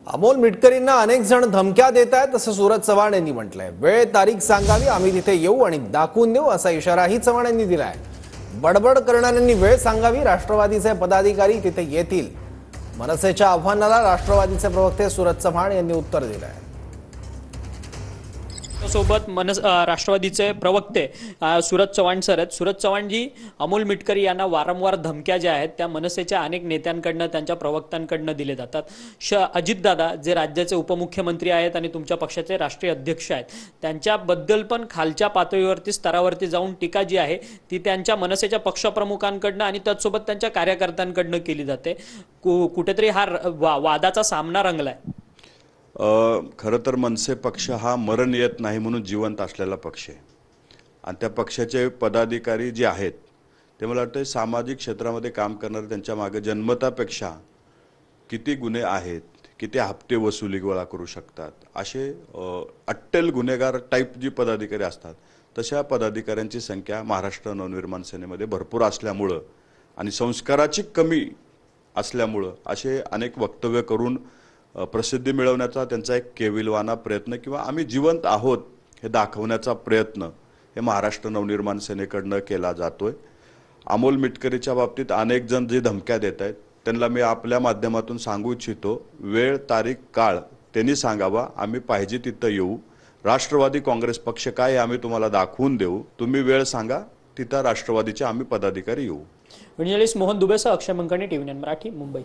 अमोल मिटकरींना अनेक जण धमक्या देत आहेत असं सूरज चव्हाण यांनी म्हटलंय। वेळ तारीख सांगावी, आम्ही तिथे येऊ आणि दाखवून देऊ असा इशाराही चव्हाण यांनी दिलाय। बडबड करणाऱ्यांनी वेळ सांगावी, राष्ट्रवादीचे पदाधिकारी तिथे येतील। मनसेच्या आव्हानाला राष्ट्रवादीचे प्रवक्ते सूरज चव्हाण यांनी उत्तर दिलंय। सोबत राष्ट्रवादीचे प्रवक्ते सूरज चव्हाण सर आहेत। सूरज चव्हाण जी, अमोल मिटकरी यांना वारंवार धमक्या ज्या आहेत त्या मनसेच्या अनेक नेत्यांकडनं, त्यांच्या प्रवक्त्यांकडनं दिले जातात। अजितदादा जे राज्याचे उपमुख्यमंत्री आहेत आणि तुमच्या पक्षाचे राष्ट्रीय अध्यक्ष आहेत, त्यांच्याबद्दल पण खालच्या पातळीवरती, स्तरावरती जाऊन टीका जी आहे ती त्यांच्या मनसेच्या पक्षप्रमुखांकडनं आणि त्याचसोबत त्यांच्या कार्यकर्त्यांकडनं केली जाते। कुठेतरी हा वादाचा सामना रंगलाय। खरं तर मनसे पक्ष हा मरण येत नाही म्हणून जिवंत असलेला पक्ष आहे आणि त्या पक्षाचे पदाधिकारी जे आहेत ते मला वाटतं सामाजिक क्षेत्रामध्ये काम करणारे, त्यांच्या मागे जन्मतापेक्षा किती गुन्हे आहेत, किती हप्ते वसुली गोळा करू शकतात, असे अट्टल गुन्हेगार टाईप जी पदाधिकारी असतात तशा पदाधिकाऱ्यांची संख्या महाराष्ट्र नवनिर्माण सेनेमध्ये भरपूर असल्यामुळं आणि संस्काराची कमी असल्यामुळं असे अनेक वक्तव्य करून प्रसिद्धी मिळवण्याचा त्यांचा एक केविलवाना प्रयत्न किंवा आम्ही जिवंत आहोत हे दाखवण्याचा प्रयत्न हे महाराष्ट्र नवनिर्माण सेनेकडनं केला जातोय। अमोल मिटकरीच्या बाबतीत अनेक जण जे धमक्या देत आहेत त्यांना मी आपल्या माध्यमातून सांगू इच्छितो, वेळ तारीख काळ त्यांनी सांगावा, आम्ही पाहिजे तिथं येऊ। राष्ट्रवादी काँग्रेस पक्ष काय आहे आम्ही तुम्हाला दाखवून देऊ, तुम्ही वेळ सांगा, तिथं राष्ट्रवादीचे आम्ही पदाधिकारी येऊ। जर्नलिस्ट मोहन दुबेसह अक्षय मंकणी, TV9 मराठी, मुंबई।